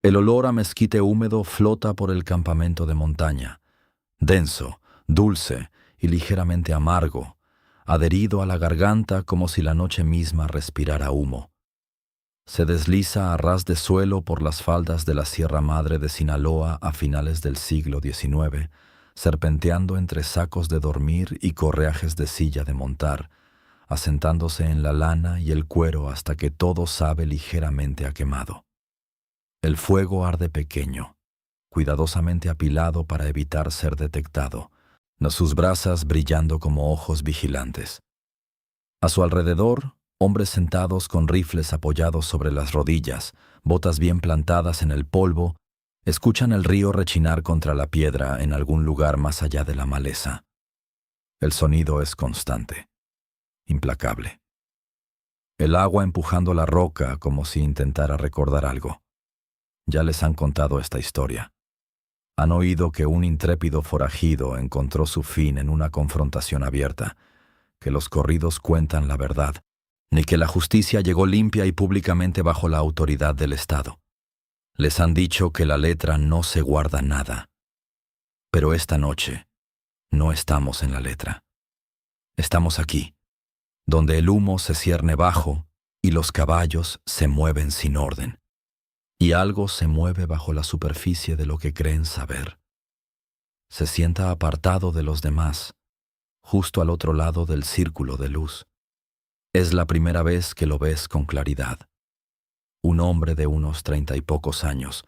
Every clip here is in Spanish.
El olor a mezquite húmedo flota por el campamento de montaña, denso, dulce y ligeramente amargo, adherido a la garganta como si la noche misma respirara humo. Se desliza a ras de suelo por las faldas de la Sierra Madre de Sinaloa a finales del siglo XIX, serpenteando entre sacos de dormir y correajes de silla de montar, asentándose en la lana y el cuero hasta que todo sabe ligeramente a quemado. El fuego arde pequeño, cuidadosamente apilado para evitar ser detectado, sus brasas brillando como ojos vigilantes. A su alrededor, hombres sentados con rifles apoyados sobre las rodillas, botas bien plantadas en el polvo, escuchan el río rechinar contra la piedra en algún lugar más allá de la maleza. El sonido es constante, implacable. El agua empujando la roca como si intentara recordar algo. Ya les han contado esta historia. Han oído que un intrépido forajido encontró su fin en una confrontación abierta, que los corridos cuentan la verdad, ni que la justicia llegó limpia y públicamente bajo la autoridad del Estado. Les han dicho que la letra no se guarda nada. Pero esta noche no estamos en la letra. Estamos aquí, donde el humo se cierne bajo y los caballos se mueven sin orden. Y algo se mueve bajo la superficie de lo que creen saber. Se sienta apartado de los demás, justo al otro lado del círculo de luz. Es la primera vez que lo ves con claridad. Un hombre de unos 30 y pocos años,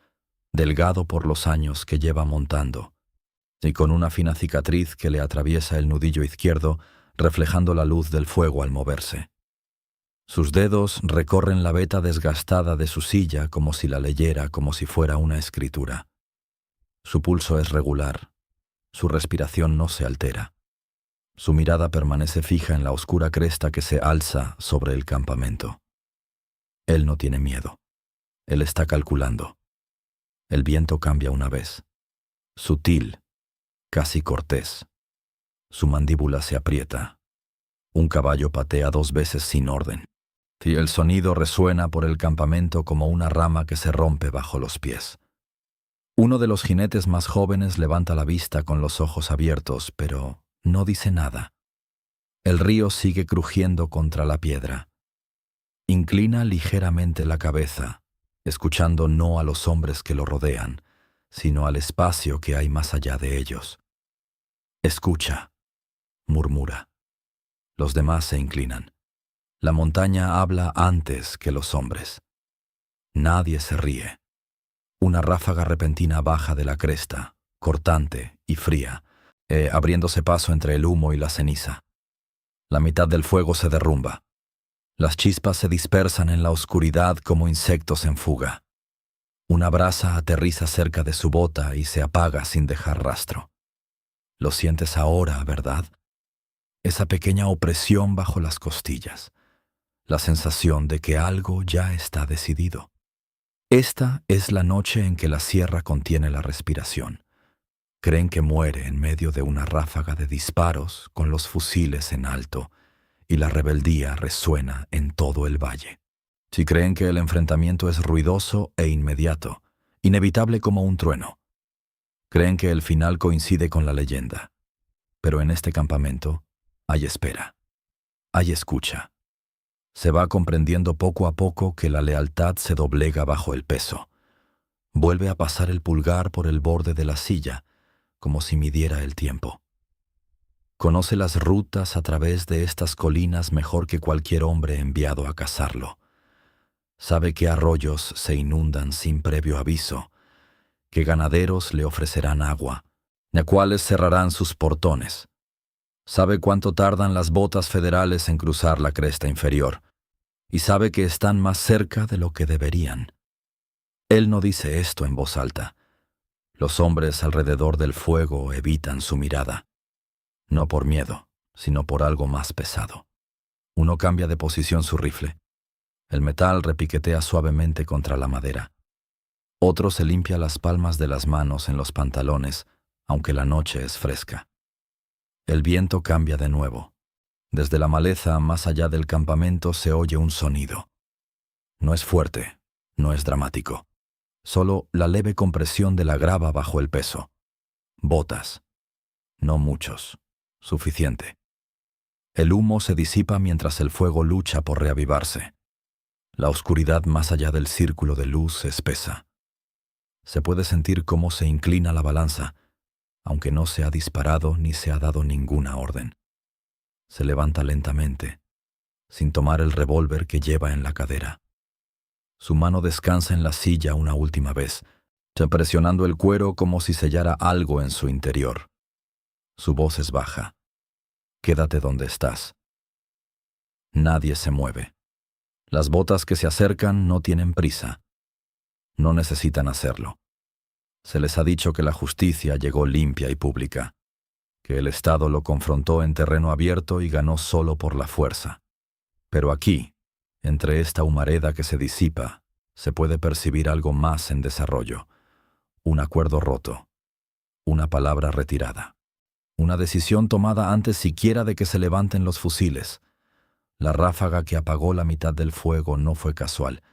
delgado por los años que lleva montando, y con una fina cicatriz que le atraviesa el nudillo izquierdo, reflejando la luz del fuego al moverse. Sus dedos recorren la veta desgastada de su silla como si la leyera como si fuera una escritura. Su pulso es regular, su respiración no se altera. Su mirada permanece fija en la oscura cresta que se alza sobre el campamento. Él no tiene miedo. Él está calculando. El viento cambia una vez. Sutil, casi cortés. Su mandíbula se aprieta. Un caballo patea 2 veces sin orden. Y el sonido resuena por el campamento como una rama que se rompe bajo los pies. Uno de los jinetes más jóvenes levanta la vista con los ojos abiertos, pero no dice nada. El río sigue crujiendo contra la piedra. Inclina ligeramente la cabeza, escuchando no a los hombres que lo rodean, sino al espacio que hay más allá de ellos. Escucha, murmura. Los demás se inclinan. La montaña habla antes que los hombres. Nadie se ríe. Una ráfaga repentina baja de la cresta, cortante y fría, abriéndose paso entre el humo y la ceniza. La mitad del fuego se derrumba. Las chispas se dispersan en la oscuridad como insectos en fuga. Una brasa aterriza cerca de su bota y se apaga sin dejar rastro. Lo sientes ahora, ¿verdad? Esa pequeña opresión bajo las costillas. La sensación de que algo ya está decidido. Esta es la noche en que la sierra contiene la respiración. Creen que muere en medio de una ráfaga de disparos con los fusiles en alto, y la rebeldía resuena en todo el valle. Si creen que el enfrentamiento es ruidoso e inmediato, inevitable como un trueno. Creen que el final coincide con la leyenda. Pero en este campamento hay espera, hay escucha. Se va comprendiendo poco a poco que la lealtad se doblega bajo el peso. Vuelve a pasar el pulgar por el borde de la silla, como si midiera el tiempo. Conoce las rutas a través de estas colinas mejor que cualquier hombre enviado a cazarlo. Sabe que arroyos se inundan sin previo aviso, que ganaderos le ofrecerán agua, de cuáles cerrarán sus portones. Sabe cuánto tardan las botas federales en cruzar la cresta inferior, y sabe que están más cerca de lo que deberían. Él no dice esto en voz alta. Los hombres alrededor del fuego evitan su mirada. No por miedo, sino por algo más pesado. Uno cambia de posición su rifle. El metal repiquetea suavemente contra la madera. Otro se limpia las palmas de las manos en los pantalones, aunque la noche es fresca. El viento cambia de nuevo. Desde la maleza más allá del campamento se oye un sonido. No es fuerte, no es dramático. solo la leve compresión de la grava bajo el peso. Botas. No muchos. Suficiente. El humo se disipa mientras el fuego lucha por reavivarse. La oscuridad más allá del círculo de luz se espesa. Se puede sentir cómo se inclina la balanza, aunque no se ha disparado ni se ha dado ninguna orden. Se levanta lentamente, sin tomar el revólver que lleva en la cadera. Su mano descansa en la silla una última vez, presionando el cuero como si sellara algo en su interior. Su voz es baja. Quédate donde estás. Nadie se mueve. Las botas que se acercan no tienen prisa. No necesitan hacerlo. Se les ha dicho que la justicia llegó limpia y pública, que el Estado lo confrontó en terreno abierto y ganó solo por la fuerza. Pero aquí, entre esta humareda que se disipa, se puede percibir algo más en desarrollo. Un acuerdo roto. Una palabra retirada. Una decisión tomada antes siquiera de que se levanten los fusiles. La ráfaga que apagó la mitad del fuego no fue casual.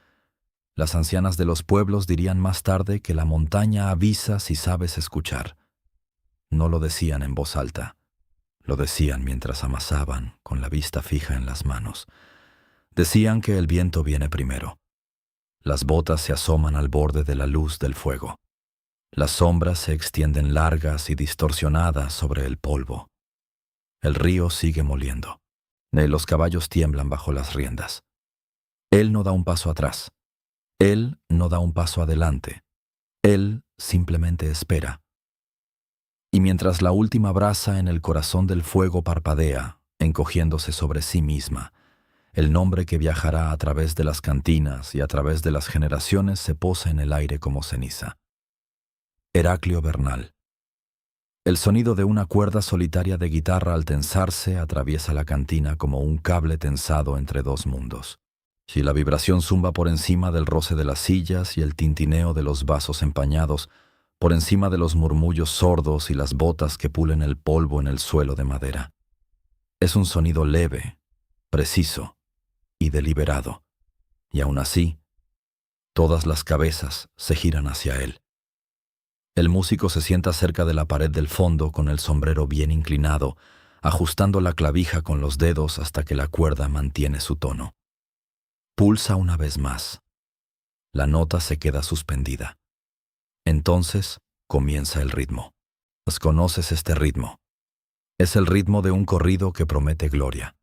Las ancianas de los pueblos dirían más tarde que la montaña avisa si sabes escuchar. No lo decían en voz alta. Lo decían mientras amasaban, con la vista fija en las manos. Decían que el viento viene primero. Las botas se asoman al borde de la luz del fuego. Las sombras se extienden largas y distorsionadas sobre el polvo. El río sigue moliendo. Los caballos tiemblan bajo las riendas. Él no da un paso atrás. Él no da un paso adelante. Él simplemente espera. Y mientras la última brasa en el corazón del fuego parpadea, encogiéndose sobre sí misma, el nombre que viajará a través de las cantinas y a través de las generaciones se posa en el aire como ceniza. Heraclio Bernal. El sonido de una cuerda solitaria de guitarra al tensarse atraviesa la cantina como un cable tensado entre dos mundos. Si la vibración zumba por encima del roce de las sillas y el tintineo de los vasos empañados, por encima de los murmullos sordos y las botas que pulen el polvo en el suelo de madera. Es un sonido leve, preciso y deliberado, y aún así, todas las cabezas se giran hacia él. El músico se sienta cerca de la pared del fondo con el sombrero bien inclinado, ajustando la clavija con los dedos hasta que la cuerda mantiene su tono. Pulsa una vez más. La nota se queda suspendida. Entonces comienza el ritmo. ¿Conoces este ritmo? Es el ritmo de un corrido que promete gloria.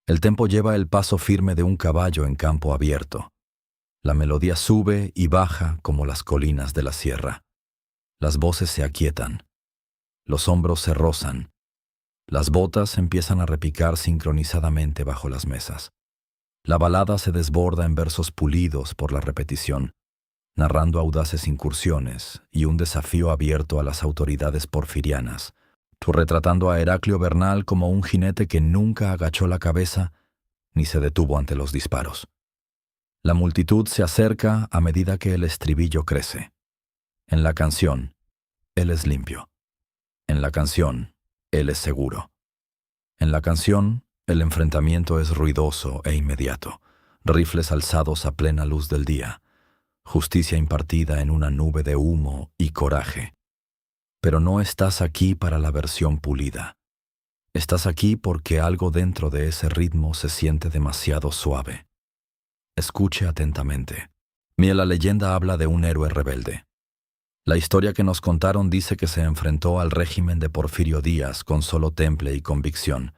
El tempo lleva el paso firme de un caballo en campo abierto. La melodía sube y baja como las colinas de la sierra. Las voces se aquietan. Los hombros se rozan. Las botas empiezan a repicar sincronizadamente bajo las mesas. La balada se desborda en versos pulidos por la repetición, narrando audaces incursiones y un desafío abierto a las autoridades porfirianas, retratando a Heraclio Bernal como un jinete que nunca agachó la cabeza ni se detuvo ante los disparos. La multitud se acerca a medida que el estribillo crece. En la canción, él es limpio. En la canción, él es seguro. En la canción, el enfrentamiento es ruidoso e inmediato, rifles alzados a plena luz del día, justicia impartida en una nube de humo y coraje. Pero no estás aquí para la versión pulida. Estás aquí porque algo dentro de ese ritmo se siente demasiado suave. Escuche atentamente. La leyenda habla de un héroe rebelde. La historia que nos contaron dice que se enfrentó al régimen de Porfirio Díaz con solo temple y convicción.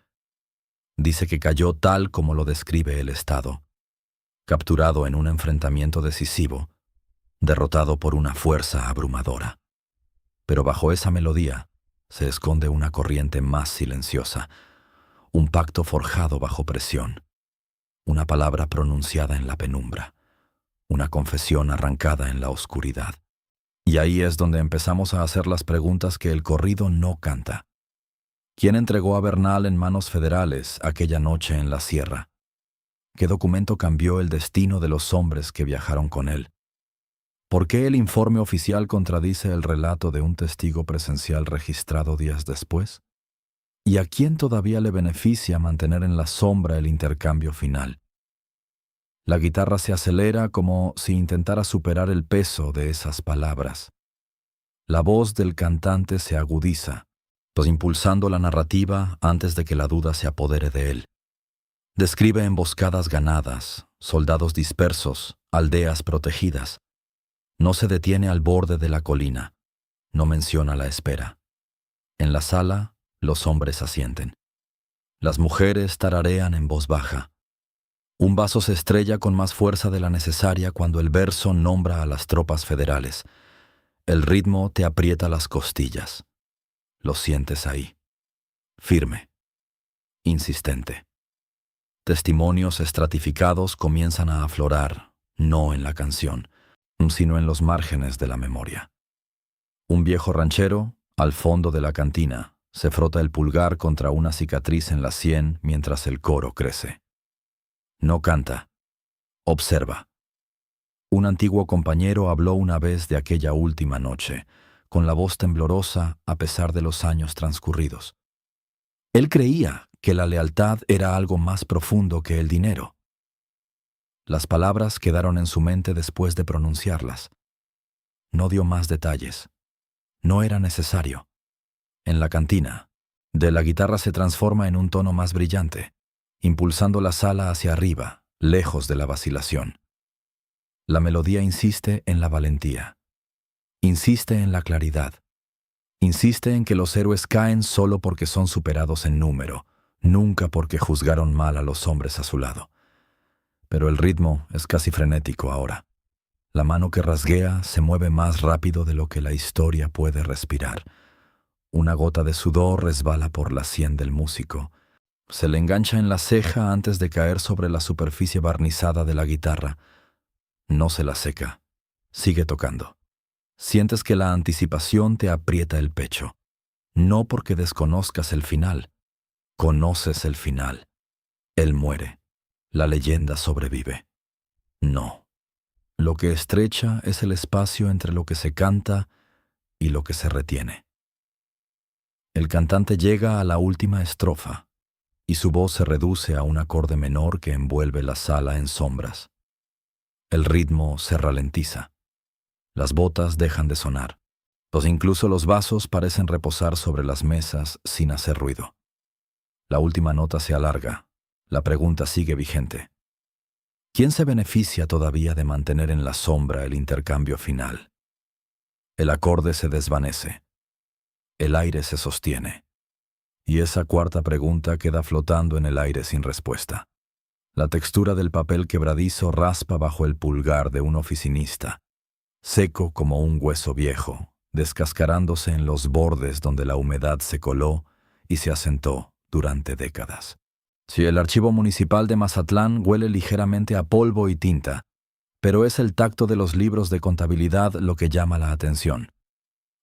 Dice que cayó tal como lo describe el Estado, capturado en un enfrentamiento decisivo, derrotado por una fuerza abrumadora. Pero bajo esa melodía se esconde una corriente más silenciosa, un pacto forjado bajo presión, una palabra pronunciada en la penumbra, una confesión arrancada en la oscuridad. Y ahí es donde empezamos a hacer las preguntas que el corrido no canta. ¿Quién entregó a Bernal en manos federales aquella noche en la sierra? ¿Qué documento cambió el destino de los hombres que viajaron con él? ¿Por qué el informe oficial contradice el relato de un testigo presencial registrado días después? ¿Y a quién todavía le beneficia mantener en la sombra el intercambio final? La guitarra se acelera como si intentara superar el peso de esas palabras. La voz del cantante se agudiza, pues impulsando la narrativa antes de que la duda se apodere de él. Describe emboscadas ganadas, soldados dispersos, aldeas protegidas. No se detiene al borde de la colina. No menciona la espera. En la sala, los hombres asienten. Las mujeres tararean en voz baja. Un vaso se estrella con más fuerza de la necesaria cuando el verso nombra a las tropas federales. El ritmo te aprieta las costillas. Lo sientes ahí. Firme. Insistente. Testimonios estratificados comienzan a aflorar, no en la canción, sino en los márgenes de la memoria. Un viejo ranchero, al fondo de la cantina, se frota el pulgar contra una cicatriz en la sien mientras el coro crece. No canta, observa. Un antiguo compañero habló una vez de aquella última noche, con la voz temblorosa a pesar de los años transcurridos. Él creía que la lealtad era algo más profundo que el dinero. Las palabras quedaron en su mente después de pronunciarlas. No dio más detalles. No era necesario. En la cantina, de la guitarra se transforma en un tono más brillante, impulsando la sala hacia arriba, lejos de la vacilación. La melodía insiste en la valentía. Insiste en la claridad. Insiste en que los héroes caen solo porque son superados en número, nunca porque juzgaron mal a los hombres a su lado. Pero el ritmo es casi frenético ahora. La mano que rasguea se mueve más rápido de lo que la historia puede respirar. Una gota de sudor resbala por la sien del músico. Se le engancha en la ceja antes de caer sobre la superficie barnizada de la guitarra. No se la seca. Sigue tocando. Sientes que la anticipación te aprieta el pecho. No porque desconozcas el final. Conoces el final. Él muere. La leyenda sobrevive. No. Lo que estrecha es el espacio entre lo que se canta y lo que se retiene. El cantante llega a la última estrofa y su voz se reduce a un acorde menor que envuelve la sala en sombras. El ritmo se ralentiza. Las botas dejan de sonar, pues incluso los vasos parecen reposar sobre las mesas sin hacer ruido. La última nota se alarga. La pregunta sigue vigente. ¿Quién se beneficia todavía de mantener en la sombra el intercambio final? El acorde se desvanece. El aire se sostiene. Y esa cuarta pregunta queda flotando en el aire sin respuesta. La textura del papel quebradizo raspa bajo el pulgar de un oficinista, seco como un hueso viejo, descascarándose en los bordes donde la humedad se coló y se asentó durante décadas. Si el archivo municipal de Mazatlán huele ligeramente a polvo y tinta, pero es el tacto de los libros de contabilidad lo que llama la atención.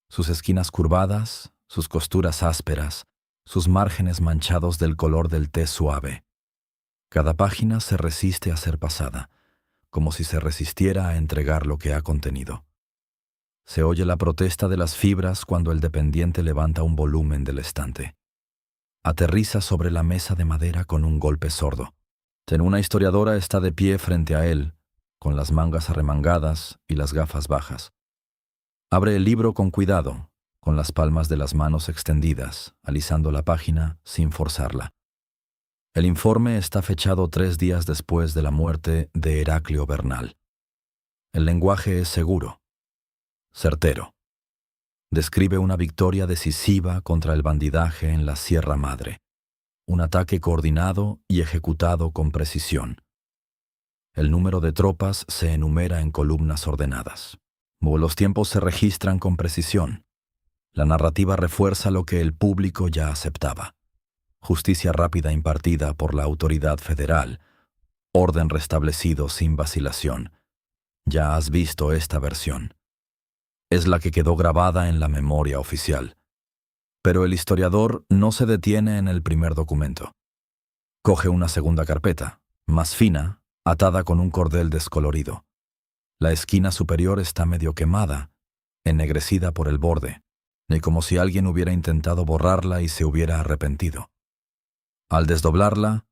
Sus esquinas curvadas, sus costuras ásperas, sus márgenes manchados del color del té suave. Cada página se resiste a ser pasada, como si se resistiera a entregar lo que ha contenido. Se oye la protesta de las fibras cuando el dependiente levanta un volumen del estante. Aterriza sobre la mesa de madera con un golpe sordo. Una historiadora está de pie frente a él, con las mangas arremangadas y las gafas bajas. Abre el libro con cuidado, con las palmas de las manos extendidas, alisando la página sin forzarla. El informe está fechado 3 días después de la muerte de Heraclio Bernal. El lenguaje es seguro, certero. Describe una victoria decisiva contra el bandidaje en la Sierra Madre, un ataque coordinado y ejecutado con precisión. El número de tropas se enumera en columnas ordenadas. Los tiempos se registran con precisión. La narrativa refuerza lo que el público ya aceptaba. Justicia rápida impartida por la autoridad federal. Orden restablecido sin vacilación. Ya has visto esta versión. Es la que quedó grabada en la memoria oficial. Pero el historiador no se detiene en el primer documento. Coge una segunda carpeta, más fina, atada con un cordel descolorido. La esquina superior está medio quemada, ennegrecida por el borde, y como si alguien hubiera intentado borrarla y se hubiera arrepentido. Al desdoblarla,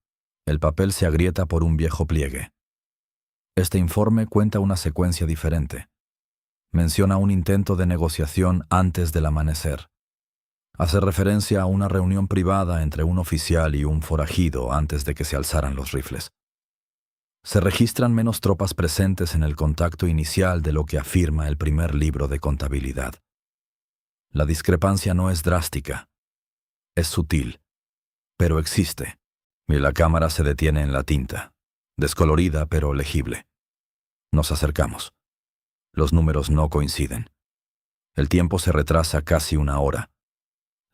el papel se agrieta por un viejo pliegue. Este informe cuenta una secuencia diferente. Menciona un intento de negociación antes del amanecer. Hace referencia a una reunión privada entre un oficial y un forajido antes de que se alzaran los rifles. Se registran menos tropas presentes en el contacto inicial de lo que afirma el primer libro de contabilidad. La discrepancia no es drástica, es sutil, pero existe, y la cámara se detiene en la tinta, descolorida pero legible. Nos acercamos. Los números no coinciden. El tiempo se retrasa casi una hora.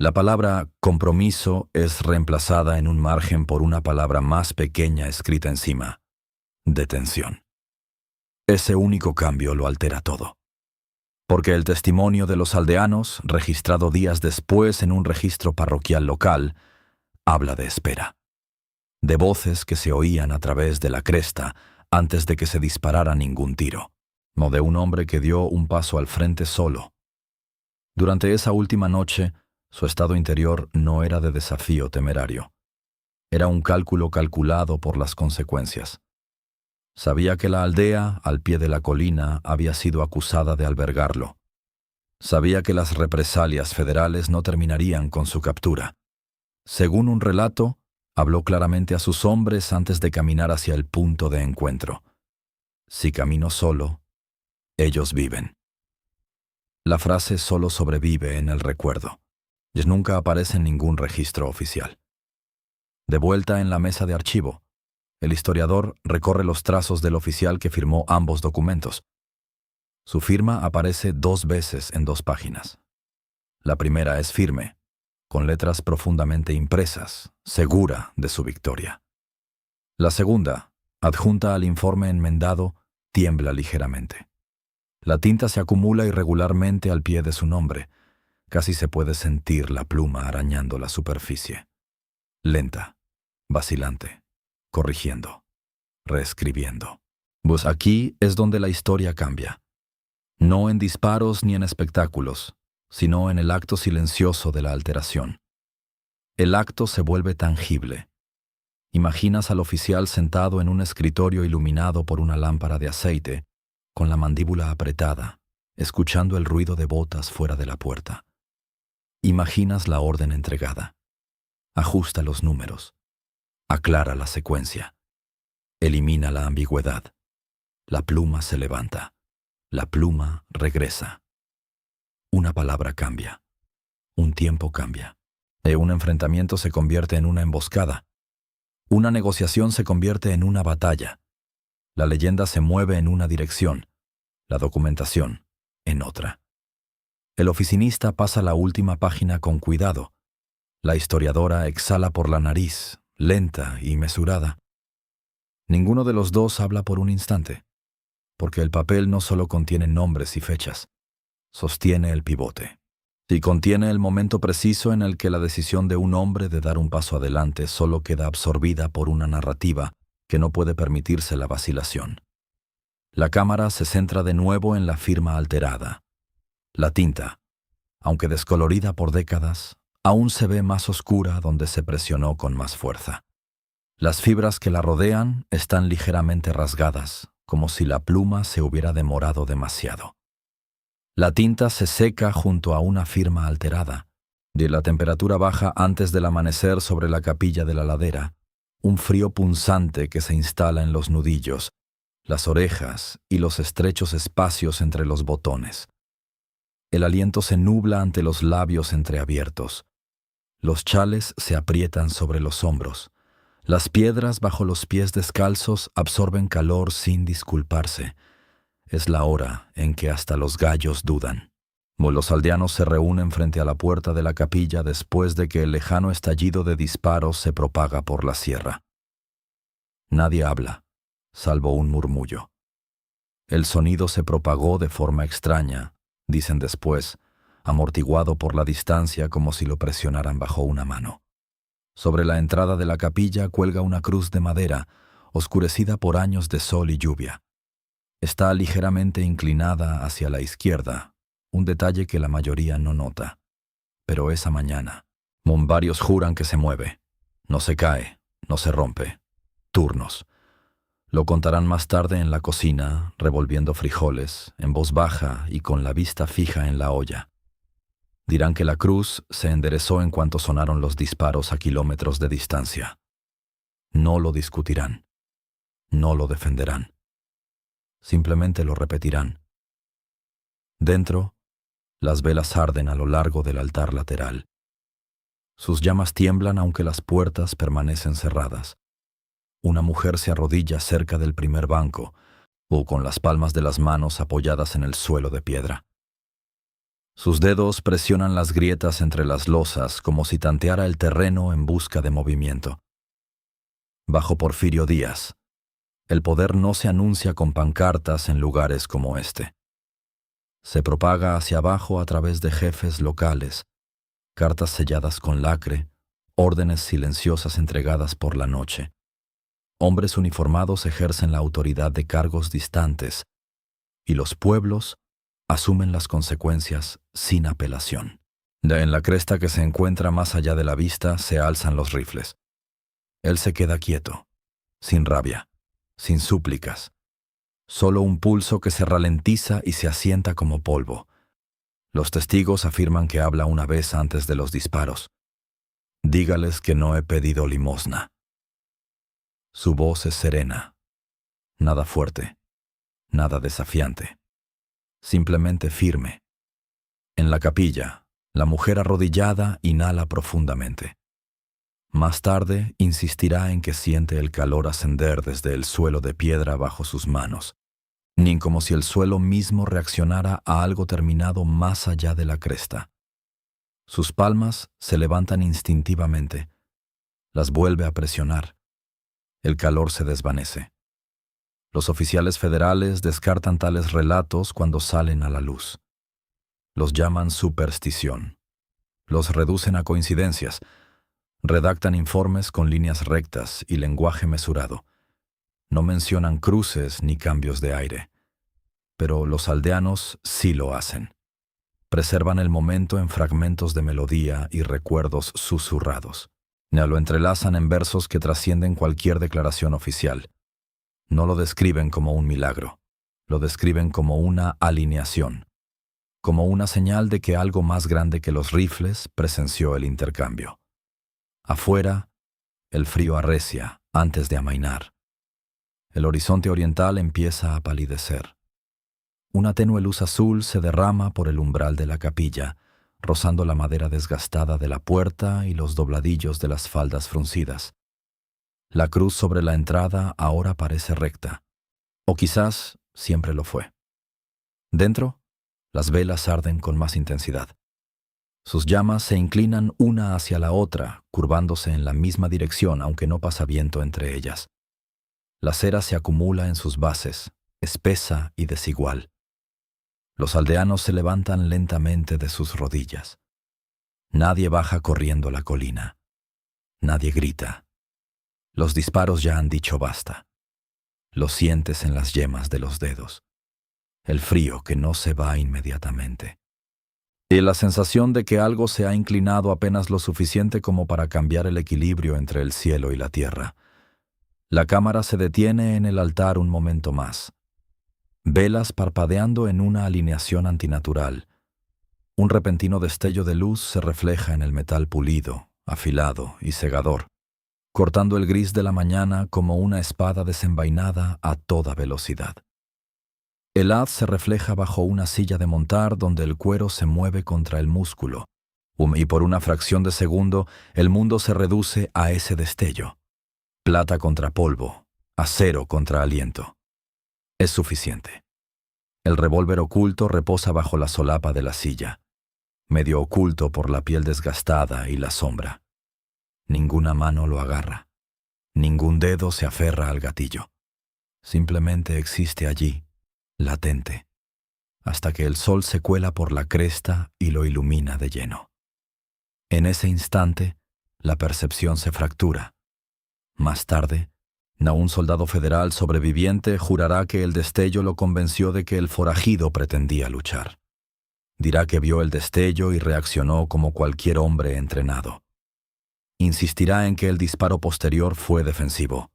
La palabra compromiso es reemplazada en un margen por una palabra más pequeña escrita encima: detención. Ese único cambio lo altera todo. Porque el testimonio de los aldeanos, registrado días después en un registro parroquial local, habla de espera, de voces que se oían a través de la cresta antes de que se disparara ningún tiro, no de un hombre que dio un paso al frente solo. Durante esa última noche, su estado interior no era de desafío temerario. Era un cálculo calculado por las consecuencias. Sabía que la aldea, al pie de la colina, había sido acusada de albergarlo. Sabía que las represalias federales no terminarían con su captura. Según un relato, habló claramente a sus hombres antes de caminar hacia el punto de encuentro. Si camino solo, ellos viven. La frase solo sobrevive en el recuerdo, y nunca aparece en ningún registro oficial. De vuelta en la mesa de archivo, el historiador recorre los trazos del oficial que firmó ambos documentos. Su firma aparece 2 veces en 2 páginas. La primera es firme, con letras profundamente impresas, segura de su victoria. La segunda, adjunta al informe enmendado, tiembla ligeramente. La tinta se acumula irregularmente al pie de su nombre. Casi se puede sentir la pluma arañando la superficie. Lenta, vacilante, corrigiendo, reescribiendo. Pues aquí es donde la historia cambia. No en disparos ni en espectáculos, sino en el acto silencioso de la alteración. El acto se vuelve tangible. Imaginas al oficial sentado en un escritorio iluminado por una lámpara de aceite, con la mandíbula apretada, escuchando el ruido de botas fuera de la puerta. Imaginas la orden entregada. Ajusta los números. Aclara la secuencia. Elimina la ambigüedad. La pluma se levanta. La pluma regresa. Una palabra cambia. Un tiempo cambia. Un enfrentamiento se convierte en una emboscada. Una negociación se convierte en una batalla. La leyenda se mueve en una dirección. La documentación en otra. El oficinista pasa la última página con cuidado. La historiadora exhala por la nariz, lenta y mesurada. Ninguno de los dos habla por un instante, porque el papel no solo contiene nombres y fechas, sostiene el pivote. Y contiene el momento preciso en el que la decisión de un hombre de dar un paso adelante solo queda absorbida por una narrativa que no puede permitirse la vacilación. La cámara se centra de nuevo en la firma alterada. La tinta, aunque descolorida por décadas, aún se ve más oscura donde se presionó con más fuerza. Las fibras que la rodean están ligeramente rasgadas, como si la pluma se hubiera demorado demasiado. La tinta se seca junto a una firma alterada, y la temperatura baja antes del amanecer sobre la capilla de la ladera, un frío punzante que se instala en los nudillos, las orejas y los estrechos espacios entre los botones. El aliento se nubla ante los labios entreabiertos. Los chales se aprietan sobre los hombros. Las piedras bajo los pies descalzos absorben calor sin disculparse. Es la hora en que hasta los gallos dudan. Los aldeanos se reúnen frente a la puerta de la capilla después de que el lejano estallido de disparos se propaga por la sierra. Nadie habla, salvo un murmullo. El sonido se propagó de forma extraña, dicen después, amortiguado por la distancia como si lo presionaran bajo una mano. Sobre la entrada de la capilla cuelga una cruz de madera, oscurecida por años de sol y lluvia. Está ligeramente inclinada hacia la izquierda, un detalle que la mayoría no nota. Pero esa mañana, varios juran que se mueve. No se cae, no se rompe. Turnos. Lo contarán más tarde en la cocina, revolviendo frijoles, en voz baja y con la vista fija en la olla. Dirán que la cruz se enderezó en cuanto sonaron los disparos a kilómetros de distancia. No lo discutirán. No lo defenderán. Simplemente lo repetirán. Dentro, las velas arden a lo largo del altar lateral. Sus llamas tiemblan aunque las puertas permanecen cerradas. Una mujer se arrodilla cerca del primer banco, o con las palmas de las manos apoyadas en el suelo de piedra. Sus dedos presionan las grietas entre las losas como si tanteara el terreno en busca de movimiento. Bajo Porfirio Díaz, el poder no se anuncia con pancartas en lugares como este. Se propaga hacia abajo a través de jefes locales, cartas selladas con lacre, órdenes silenciosas entregadas por la noche. Hombres uniformados ejercen la autoridad de cargos distantes, y los pueblos asumen las consecuencias sin apelación. En la cresta que se encuentra más allá de la vista se alzan los rifles. Él se queda quieto, sin rabia, sin súplicas. Solo un pulso que se ralentiza y se asienta como polvo. Los testigos afirman que habla una vez antes de los disparos. Dígales que no he pedido limosna. Su voz es serena, nada fuerte, nada desafiante, simplemente firme. En la capilla, la mujer arrodillada inhala profundamente. Más tarde insistirá en que siente el calor ascender desde el suelo de piedra bajo sus manos, ni como si el suelo mismo reaccionara a algo terminado más allá de la cresta. Sus palmas se levantan instintivamente, las vuelve a presionar. El calor se desvanece. Los oficiales federales descartan tales relatos cuando salen a la luz. Los llaman superstición. Los reducen a coincidencias. Redactan informes con líneas rectas y lenguaje mesurado. No mencionan cruces ni cambios de aire. Pero los aldeanos sí lo hacen. Preservan el momento en fragmentos de melodía y recuerdos susurrados. Lo entrelazan en versos que trascienden cualquier declaración oficial. No lo describen como un milagro. Lo describen como una alineación. Como una señal de que algo más grande que los rifles presenció el intercambio. Afuera, el frío arrecia antes de amainar. El horizonte oriental empieza a palidecer. Una tenue luz azul se derrama por el umbral de la capilla, rozando la madera desgastada de la puerta y los dobladillos de las faldas fruncidas. La cruz sobre la entrada ahora parece recta, o quizás siempre lo fue. Dentro, las velas arden con más intensidad. Sus llamas se inclinan una hacia la otra, curvándose en la misma dirección aunque no pasa viento entre ellas. La cera se acumula en sus bases, espesa y desigual. Los aldeanos se levantan lentamente de sus rodillas. Nadie baja corriendo la colina. Nadie grita. Los disparos ya han dicho basta. Lo sientes en las yemas de los dedos. El frío que no se va inmediatamente. Y la sensación de que algo se ha inclinado apenas lo suficiente como para cambiar el equilibrio entre el cielo y la tierra. La cámara se detiene en el altar un momento más. Velas parpadeando en una alineación antinatural. Un repentino destello de luz se refleja en el metal pulido, afilado y segador, cortando el gris de la mañana como una espada desenvainada a toda velocidad. El haz se refleja bajo una silla de montar donde el cuero se mueve contra el músculo, y por una fracción de segundo el mundo se reduce a ese destello. Plata contra polvo, acero contra aliento. Es suficiente. El revólver oculto reposa bajo la solapa de la silla, medio oculto por la piel desgastada y la sombra. Ninguna mano lo agarra. Ningún dedo se aferra al gatillo. Simplemente existe allí, latente, hasta que el sol se cuela por la cresta y lo ilumina de lleno. En ese instante, la percepción se fractura. Más tarde, un soldado federal sobreviviente jurará que el destello lo convenció de que el forajido pretendía luchar. Dirá que vio el destello y reaccionó como cualquier hombre entrenado. Insistirá en que el disparo posterior fue defensivo,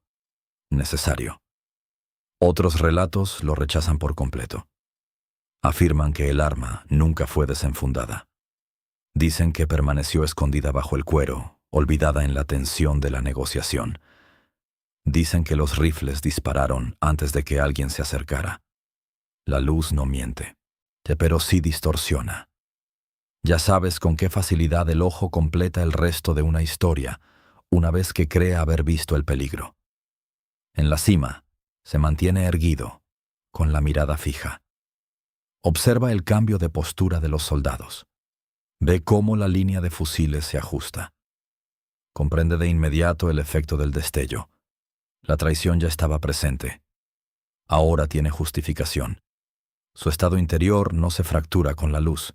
necesario. Otros relatos lo rechazan por completo. Afirman que el arma nunca fue desenfundada. Dicen que permaneció escondida bajo el cuero, olvidada en la tensión de la negociación. Dicen que los rifles dispararon antes de que alguien se acercara. La luz no miente, pero sí distorsiona. Ya sabes con qué facilidad el ojo completa el resto de una historia, una vez que cree haber visto el peligro. En la cima, se mantiene erguido, con la mirada fija. Observa el cambio de postura de los soldados. Ve cómo la línea de fusiles se ajusta. Comprende de inmediato el efecto del destello. La traición ya estaba presente. Ahora tiene justificación. Su estado interior no se fractura con la luz.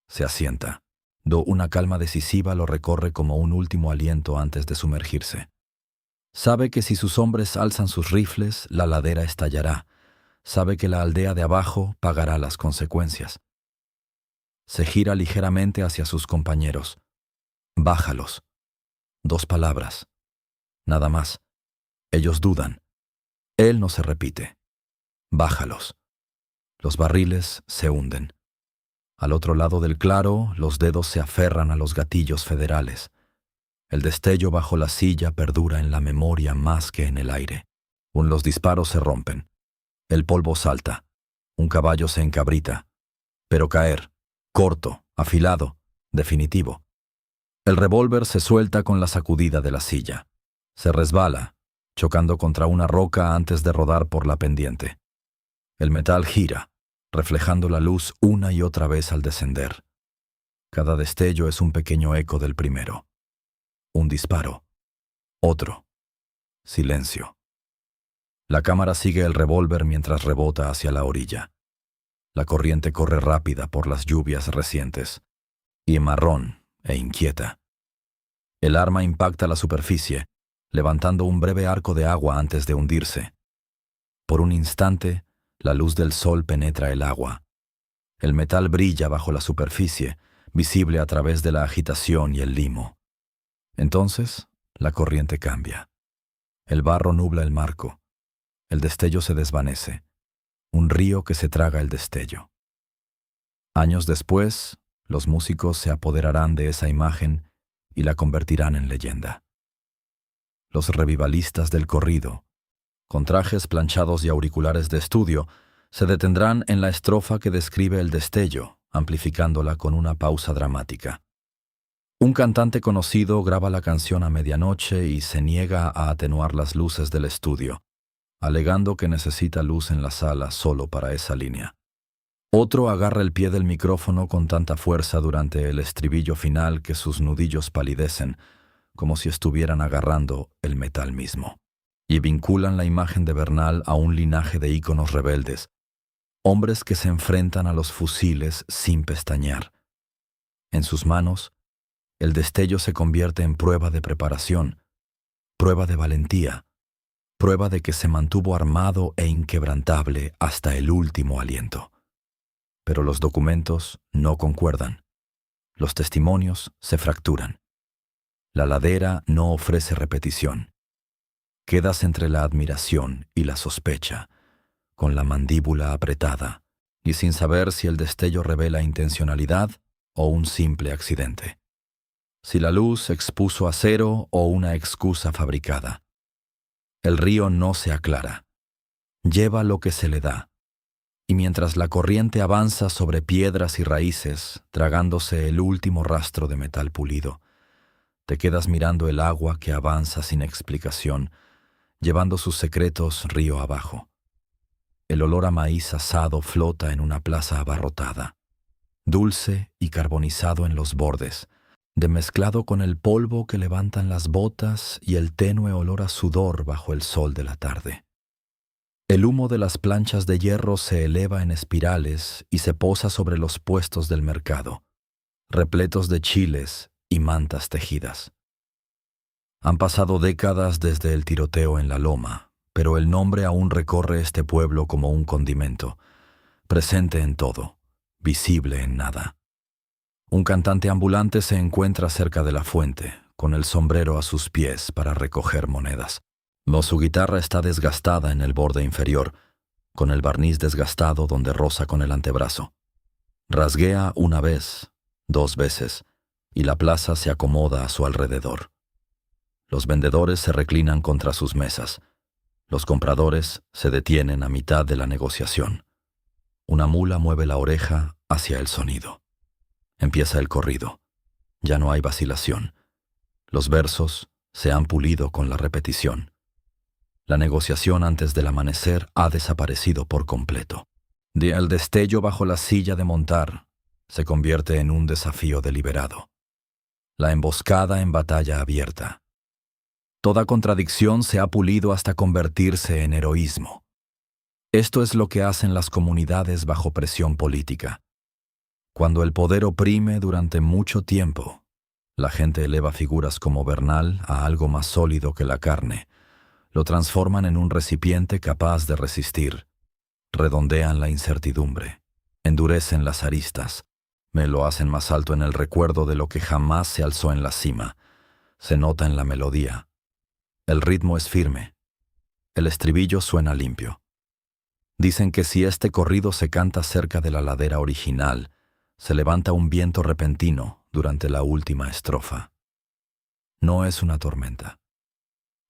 Se asienta. Una calma decisiva lo recorre como un último aliento antes de sumergirse. Sabe que si sus hombres alzan sus rifles, la ladera estallará. Sabe que la aldea de abajo pagará las consecuencias. Se gira ligeramente hacia sus compañeros. Bájalos. 2 palabras. Nada más. Ellos dudan. Él no se repite. Bájalos. Los barriles se hunden. Al otro lado del claro, los dedos se aferran a los gatillos federales. El destello bajo la silla perdura en la memoria más que en el aire. Los disparos se rompen. El polvo salta. Un caballo se encabrita. Pero caer. Corto, afilado, definitivo. El revólver se suelta con la sacudida de la silla. Se resbala, chocando contra una roca antes de rodar por la pendiente. El metal gira, reflejando la luz una y otra vez al descender. Cada destello es un pequeño eco del primero. Un disparo. Otro. Silencio. La cámara sigue el revólver mientras rebota hacia la orilla. La corriente corre rápida por las lluvias recientes, y marrón e inquieta. El arma impacta la superficie, levantando un breve arco de agua antes de hundirse. Por un instante, la luz del sol penetra el agua. El metal brilla bajo la superficie, visible a través de la agitación y el limo. Entonces, la corriente cambia. El barro nubla el marco. El destello se desvanece. Un río que se traga el destello. Años después, los músicos se apoderarán de esa imagen y la convertirán en leyenda. Los revivalistas del corrido, con trajes planchados y auriculares de estudio, se detendrán en la estrofa que describe el destello, amplificándola con una pausa dramática. Un cantante conocido graba la canción a medianoche y se niega a atenuar las luces del estudio, alegando que necesita luz en la sala solo para esa línea. Otro agarra el pie del micrófono con tanta fuerza durante el estribillo final que sus nudillos palidecen, como si estuvieran agarrando el metal mismo. Y vinculan la imagen de Bernal a un linaje de íconos rebeldes, hombres que se enfrentan a los fusiles sin pestañear. En sus manos, el destello se convierte en prueba de preparación, prueba de valentía, prueba de que se mantuvo armado e inquebrantable hasta el último aliento. Pero los documentos no concuerdan. Los testimonios se fracturan. La ladera no ofrece repetición. Quedas entre la admiración y la sospecha, con la mandíbula apretada y sin saber si el destello revela intencionalidad o un simple accidente. Si la luz expuso acero o una excusa fabricada. El río no se aclara. Lleva lo que se le da. Y mientras la corriente avanza sobre piedras y raíces, tragándose el último rastro de metal pulido, te quedas mirando el agua que avanza sin explicación, llevando sus secretos río abajo. El olor a maíz asado flota en una plaza abarrotada, dulce y carbonizado en los bordes, demezclado con el polvo que levantan las botas y el tenue olor a sudor bajo el sol de la tarde. El humo de las planchas de hierro se eleva en espirales y se posa sobre los puestos del mercado, repletos de chiles y mantas tejidas. Han pasado décadas desde el tiroteo en la loma, pero el nombre aún recorre este pueblo como un condimento, presente en todo, visible en nada. Un cantante ambulante se encuentra cerca de la fuente, con el sombrero a sus pies para recoger monedas. Su guitarra está desgastada en el borde inferior, con el barniz desgastado donde roza con el antebrazo. Rasguea una vez, 2 veces, y la plaza se acomoda a su alrededor. Los vendedores se reclinan contra sus mesas. Los compradores se detienen a mitad de la negociación. Una mula mueve la oreja hacia el sonido. Empieza el corrido. Ya no hay vacilación. Los versos se han pulido con la repetición. La negociación antes del amanecer ha desaparecido por completo. El destello bajo la silla de montar se convierte en un desafío deliberado. La emboscada en batalla abierta. Toda contradicción se ha pulido hasta convertirse en heroísmo. Esto es lo que hacen las comunidades bajo presión política. Cuando el poder oprime durante mucho tiempo, la gente eleva figuras como Bernal a algo más sólido que la carne, lo transforman en un recipiente capaz de resistir, redondean la incertidumbre, endurecen las aristas, me lo hacen más alto en el recuerdo de lo que jamás se alzó en la cima, se nota en la melodía. El ritmo es firme, el estribillo suena limpio. Dicen que si este corrido se canta cerca de la ladera original, se levanta un viento repentino durante la última estrofa. No es una tormenta.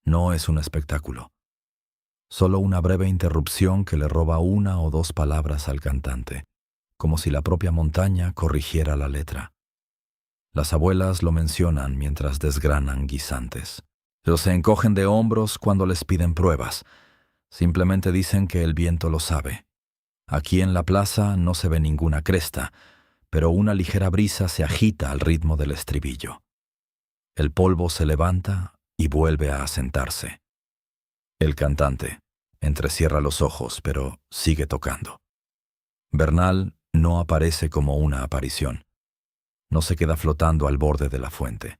No es un espectáculo. Solo una breve interrupción que le roba 1 o 2 palabras al cantante, como si la propia montaña corrigiera la letra. Las abuelas lo mencionan mientras desgranan guisantes. Pero se encogen de hombros cuando les piden pruebas. Simplemente dicen que el viento lo sabe. Aquí en la plaza no se ve ninguna cresta, pero una ligera brisa se agita al ritmo del estribillo. El polvo se levanta y vuelve a asentarse. El cantante entrecierra los ojos, pero sigue tocando. Bernal no aparece como una aparición. No se queda flotando al borde de la fuente.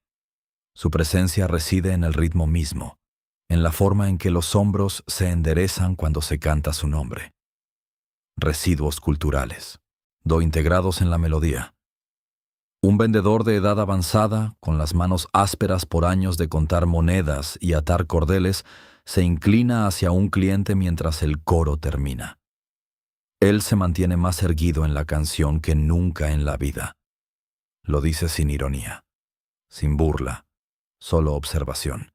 Su presencia reside en el ritmo mismo, en la forma en que los hombros se enderezan cuando se canta su nombre. Residuos culturales, integrados en la melodía. Un vendedor de edad avanzada, con las manos ásperas por años de contar monedas y atar cordeles, se inclina hacia un cliente mientras el coro termina. Él se mantiene más erguido en la canción que nunca en la vida. Lo dice sin ironía, sin burla, solo observación.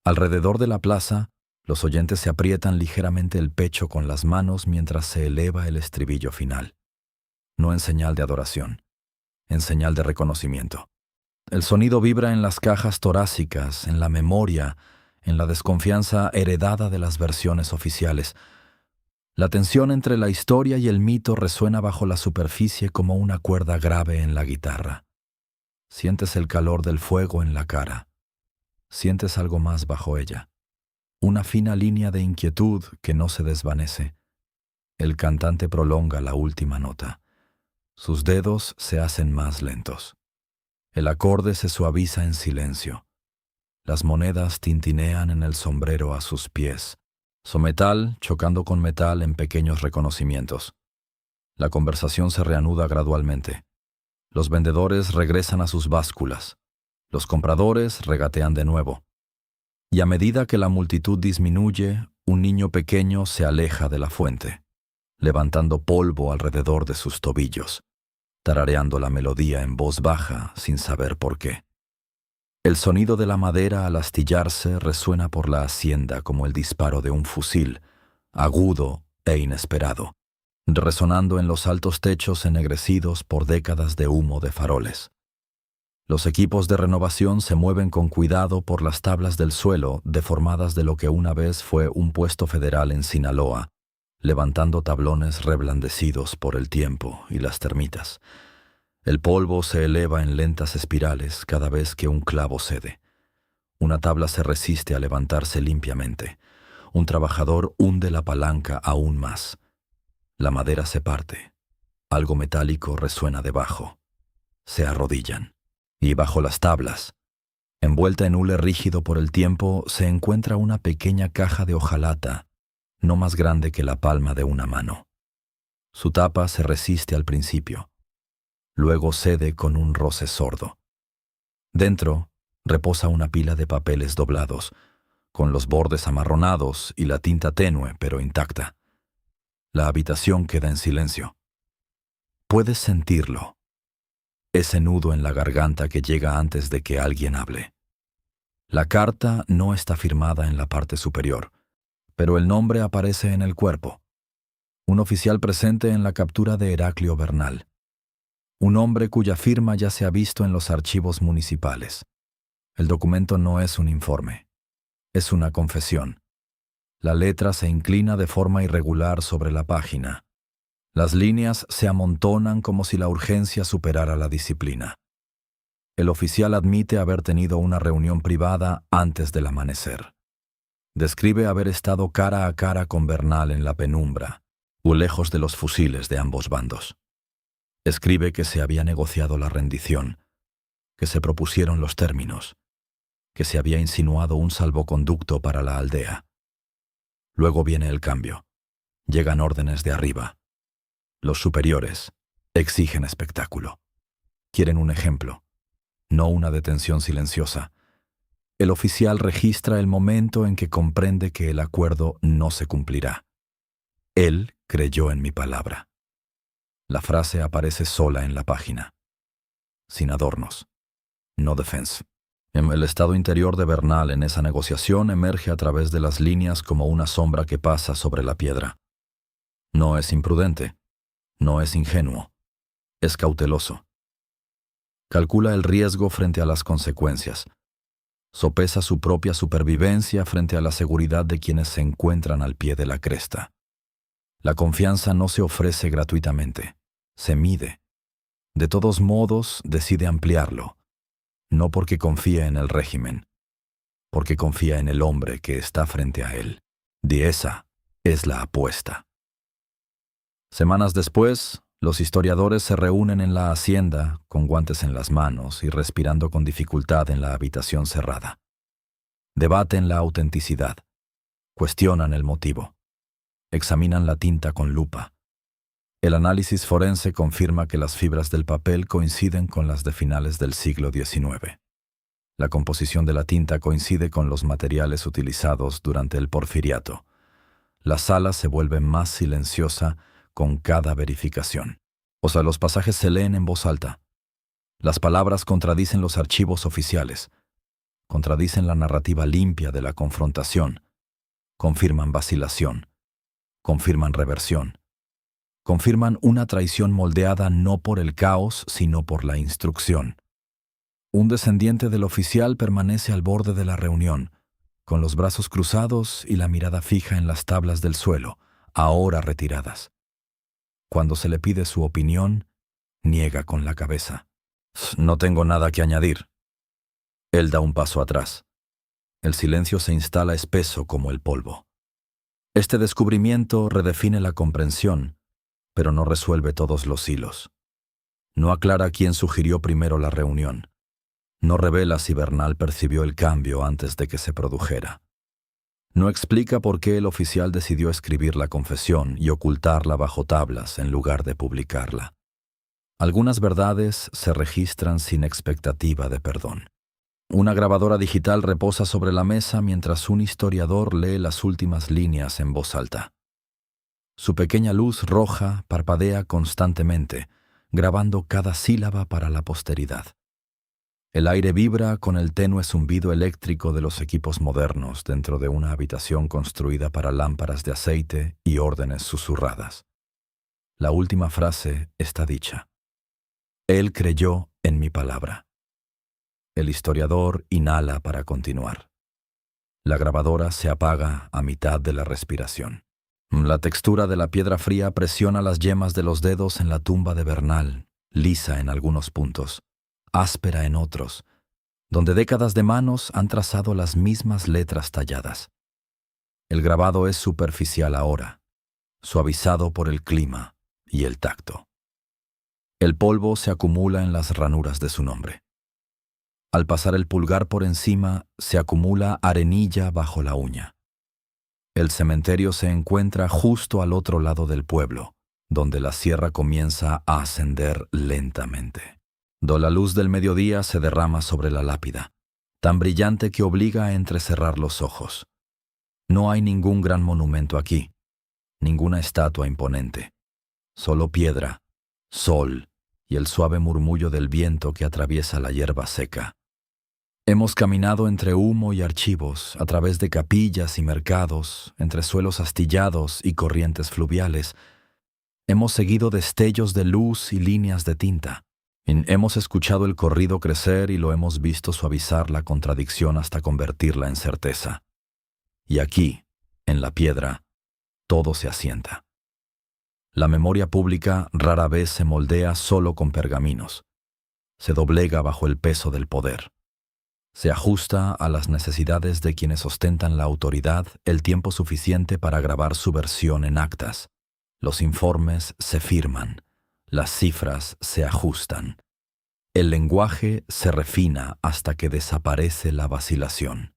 Alrededor de la plaza, los oyentes se aprietan ligeramente el pecho con las manos mientras se eleva el estribillo final. No en señal de adoración, en señal de reconocimiento. El sonido vibra en las cajas torácicas, en la memoria, en la desconfianza heredada de las versiones oficiales. La tensión entre la historia y el mito resuena bajo la superficie como una cuerda grave en la guitarra. Sientes el calor del fuego en la cara. Sientes algo más bajo ella. Una fina línea de inquietud que no se desvanece. El cantante prolonga la última nota. Sus dedos se hacen más lentos. El acorde se suaviza en silencio. Las monedas tintinean en el sombrero a sus pies. Su metal chocando con metal en pequeños reconocimientos. La conversación se reanuda gradualmente. Los vendedores regresan a sus básculas. Los compradores regatean de nuevo. Y a medida que la multitud disminuye, un niño pequeño se aleja de la fuente, levantando polvo alrededor de sus tobillos, tarareando la melodía en voz baja sin saber por qué. El sonido de la madera al astillarse resuena por la hacienda como el disparo de un fusil, agudo e inesperado, resonando en los altos techos ennegrecidos por décadas de humo de faroles. Los equipos de renovación se mueven con cuidado por las tablas del suelo deformadas de lo que una vez fue un puesto federal en Sinaloa, levantando tablones reblandecidos por el tiempo y las termitas. El polvo se eleva en lentas espirales cada vez que un clavo cede. Una tabla se resiste a levantarse limpiamente. Un trabajador hunde la palanca aún más. La madera se parte. Algo metálico resuena debajo. Se arrodillan. Y bajo las tablas, envuelta en hule rígido por el tiempo, se encuentra una pequeña caja de hojalata, no más grande que la palma de una mano. Su tapa se resiste al principio. Luego cede con un roce sordo. Dentro reposa una pila de papeles doblados, con los bordes amarronados y la tinta tenue pero intacta. La habitación queda en silencio. Puedes sentirlo. Ese nudo en la garganta que llega antes de que alguien hable. La carta no está firmada en la parte superior, pero el nombre aparece en el cuerpo. Un oficial presente en la captura de Heraclio Bernal. Un hombre cuya firma ya se ha visto en los archivos municipales. El documento no es un informe. Es una confesión. La letra se inclina de forma irregular sobre la página. Las líneas se amontonan como si la urgencia superara la disciplina. El oficial admite haber tenido una reunión privada antes del amanecer. Describe haber estado cara a cara con Bernal en la penumbra, o lejos de los fusiles de ambos bandos. Escribe que se había negociado la rendición, que se propusieron los términos, que se había insinuado un salvoconducto para la aldea. Luego viene el cambio. Llegan órdenes de arriba. Los superiores exigen espectáculo. Quieren un ejemplo, no una detención silenciosa. El oficial registra el momento en que comprende que el acuerdo no se cumplirá. Él creyó en mi palabra. La frase aparece sola en la página. Sin adornos. No defense. El estado interior de Bernal en esa negociación emerge a través de las líneas como una sombra que pasa sobre la piedra. No es imprudente. No es ingenuo. Es cauteloso. Calcula el riesgo frente a las consecuencias. Sopesa su propia supervivencia frente a la seguridad de quienes se encuentran al pie de la cresta. La confianza no se ofrece gratuitamente. Se mide. De todos modos, decide ampliarlo. No porque confía en el régimen, porque confía en el hombre que está frente a él. De esa es la apuesta. Semanas después, los historiadores se reúnen en la hacienda, con guantes en las manos y respirando con dificultad en la habitación cerrada. Debaten la autenticidad. Cuestionan el motivo. Examinan la tinta con lupa. El análisis forense confirma que las fibras del papel coinciden con las de finales del siglo XIX. La composición de la tinta coincide con los materiales utilizados durante el Porfiriato. La sala se vuelve más silenciosa con cada verificación. Los pasajes se leen en voz alta. Las palabras contradicen los archivos oficiales. Contradicen la narrativa limpia de la confrontación. Confirman vacilación. Confirman reversión. Confirman una traición moldeada no por el caos, sino por la instrucción. Un descendiente del oficial permanece al borde de la reunión, con los brazos cruzados y la mirada fija en las tablas del suelo, ahora retiradas. Cuando se le pide su opinión, niega con la cabeza. No tengo nada que añadir. Él da un paso atrás. El silencio se instala espeso como el polvo. Este descubrimiento redefine la comprensión, pero no resuelve todos los hilos. No aclara quién sugirió primero la reunión. No revela si Bernal percibió el cambio antes de que se produjera. No explica por qué el oficial decidió escribir la confesión y ocultarla bajo tablas en lugar de publicarla. Algunas verdades se registran sin expectativa de perdón. Una grabadora digital reposa sobre la mesa mientras un historiador lee las últimas líneas en voz alta. Su pequeña luz roja parpadea constantemente, grabando cada sílaba para la posteridad. El aire vibra con el tenue zumbido eléctrico de los equipos modernos dentro de una habitación construida para lámparas de aceite y órdenes susurradas. La última frase está dicha. Él creyó en mi palabra. El historiador inhala para continuar. La grabadora se apaga a mitad de la respiración. La textura de la piedra fría presiona las yemas de los dedos en la tumba de Bernal, lisa en algunos puntos, áspera en otros, donde décadas de manos han trazado las mismas letras talladas. El grabado es superficial ahora, suavizado por el clima y el tacto. El polvo se acumula en las ranuras de su nombre. Al pasar el pulgar por encima, se acumula arenilla bajo la uña. El cementerio se encuentra justo al otro lado del pueblo, donde la sierra comienza a ascender lentamente. La luz del mediodía se derrama sobre la lápida. tan brillante que obliga a entrecerrar los ojos. No hay ningún gran monumento aquí, ninguna estatua imponente, solo piedra, sol y el suave murmullo del viento que atraviesa la hierba seca. Hemos caminado entre humo y archivos, a través de capillas y mercados, entre suelos astillados y corrientes fluviales. Hemos seguido destellos de luz y líneas de tinta. Hemos escuchado el corrido crecer y lo hemos visto suavizar la contradicción hasta convertirla en certeza. Y aquí, en la piedra, todo se asienta. La memoria pública rara vez se moldea solo con pergaminos. Se doblega bajo el peso del poder. Se ajusta a las necesidades de quienes ostentan la autoridad el tiempo suficiente para grabar su versión en actas. Los informes se firman, las cifras se ajustan. El lenguaje se refina hasta que desaparece la vacilación.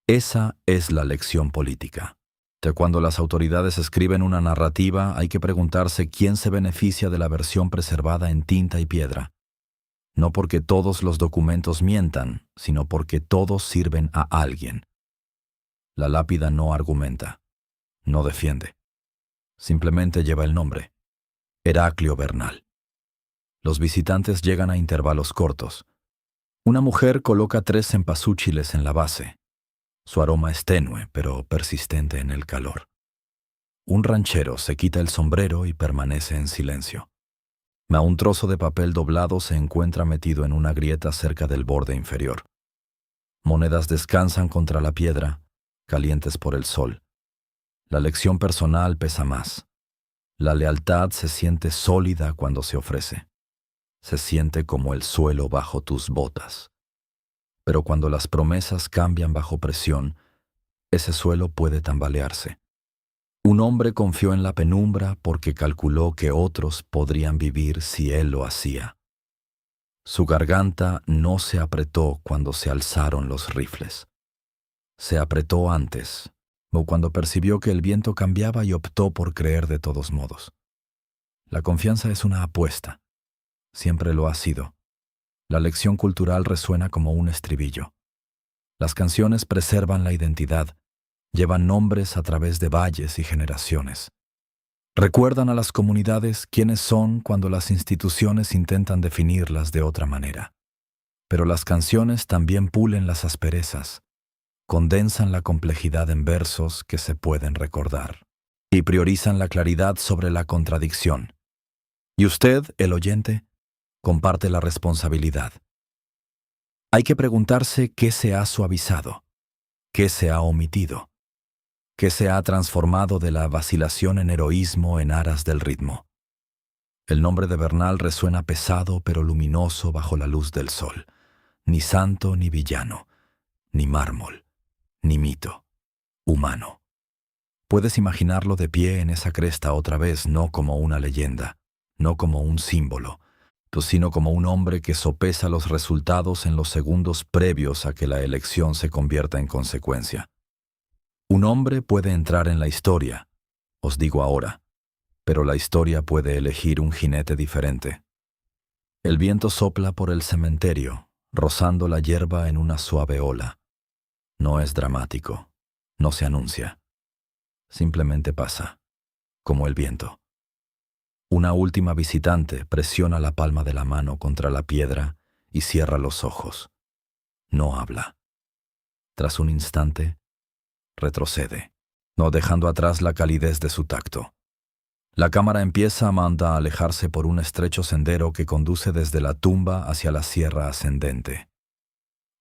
Esa es la lección política. De cuando las autoridades escriben una narrativa, hay que preguntarse quién se beneficia de la versión preservada en tinta y piedra. No porque todos los documentos mientan, sino porque todos sirven a alguien. La lápida no argumenta, no defiende. Simplemente lleva el nombre: Heraclio Bernal. Los visitantes llegan a intervalos cortos. Una mujer coloca 3 cempasúchiles en la base. Su aroma es tenue, pero persistente en el calor. Un ranchero se quita el sombrero y permanece en silencio. Un trozo de papel doblado se encuentra metido en una grieta cerca del borde inferior. Monedas descansan contra la piedra, calientes por el sol. La lección personal pesa más. La lealtad se siente sólida cuando se ofrece. Se siente como el suelo bajo tus botas. Pero cuando las promesas cambian bajo presión, ese suelo puede tambalearse. Un hombre confió en la penumbra porque calculó que otros podrían vivir si él lo hacía. Su garganta no se apretó cuando se alzaron los rifles. Se apretó antes, o cuando percibió que el viento cambiaba y optó por creer de todos modos. La confianza es una apuesta. Siempre lo ha sido. La lección cultural resuena como un estribillo. Las canciones preservan la identidad, llevan nombres a través de valles y generaciones. Recuerdan a las comunidades quiénes son cuando las instituciones intentan definirlas de otra manera. Pero las canciones también pulen las asperezas, condensan la complejidad en versos que se pueden recordar y priorizan la claridad sobre la contradicción. Y usted, el oyente, comparte la responsabilidad. Hay que preguntarse qué se ha suavizado, qué se ha omitido, qué se ha transformado de la vacilación en heroísmo en aras del ritmo. El nombre de Bernal resuena pesado pero luminoso bajo la luz del sol. Ni santo ni villano, ni mármol, ni mito, humano. Puedes imaginarlo de pie en esa cresta otra vez, no como una leyenda, no como un símbolo, sino como un hombre que sopesa los resultados en los segundos previos a que la elección se convierta en consecuencia. Un hombre puede entrar en la historia, os digo ahora, pero la historia puede elegir un jinete diferente. El viento sopla por el cementerio, rozando la hierba en una suave ola. No es dramático, no se anuncia. Simplemente pasa, como el viento. Una última visitante presiona la palma de la mano contra la piedra y cierra los ojos. No habla. Tras un instante, retrocede, no dejando atrás la calidez de su tacto. La cámara empieza a alejarse por un estrecho sendero que conduce desde la tumba hacia la sierra ascendente.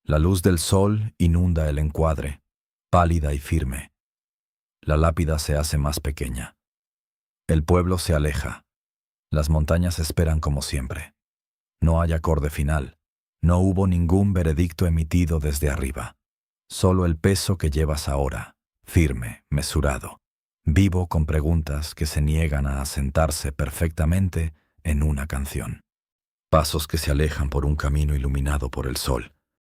La luz del sol inunda el encuadre, pálida y firme. La lápida se hace más pequeña. El pueblo se aleja. Las montañas esperan como siempre. No hay acorde final. No hubo ningún veredicto emitido desde arriba. Solo el peso que llevas ahora, firme, mesurado, vivo con preguntas que se niegan a asentarse perfectamente en una canción. Pasos que se alejan por un camino iluminado por el sol.